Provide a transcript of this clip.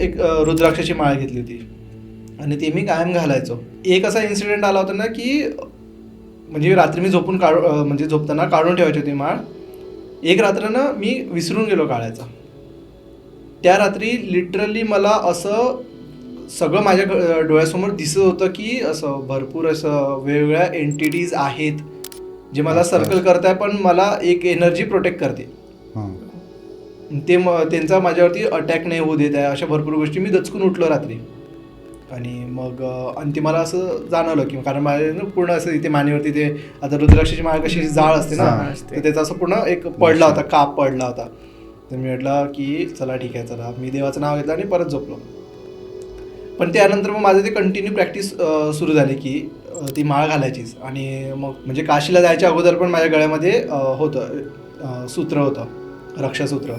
एक रुद्राक्षाची माळ घेतली होती आणि ती मी कायम घालायचो. एक असा इन्सिडेंट आला होता ना की म्हणजे रात्री मी म्हणजे झोपताना काढून ठेवायची होती माळ. एक रात्र ना मी विसरून गेलो काढायचा. त्या रात्री लिटरली मला असं सगळं माझ्या डोळ्यासमोर दिसत होतं की असं भरपूर असं वेगवेगळ्या एंटिटीज आहेत जे मला सर्कल करत आहे, पण मला एक एनर्जी प्रोटेक्ट करते. त्यांचा माझ्यावरती अटॅक नाही होऊ देत आहे. अशा भरपूर गोष्टी. मी दचकून उठलो रात्री आणि मग ते मला असं जाणवलं की कारण माझ्या पूर्ण असं इथे मानेवरती ते आता रुद्राक्षाची माळ कशी जाळ असते ना, तर त्याचा असं पूर्ण एक पडला होता, काप पडला होता. तर मी म्हटलं की चला ठीक आहे, चला मी देवाचं नाव घेतलं आणि परत झोपलो. पण त्यानंतर मग माझं ते कंटिन्यू प्रॅक्टिस सुरू झाली की ती माळ घालायचीच. आणि मग म्हणजे काशीला जायच्या अगोदर पण माझ्या गळ्यामध्ये होतं सूत्र होतं, रक्षासूत्र.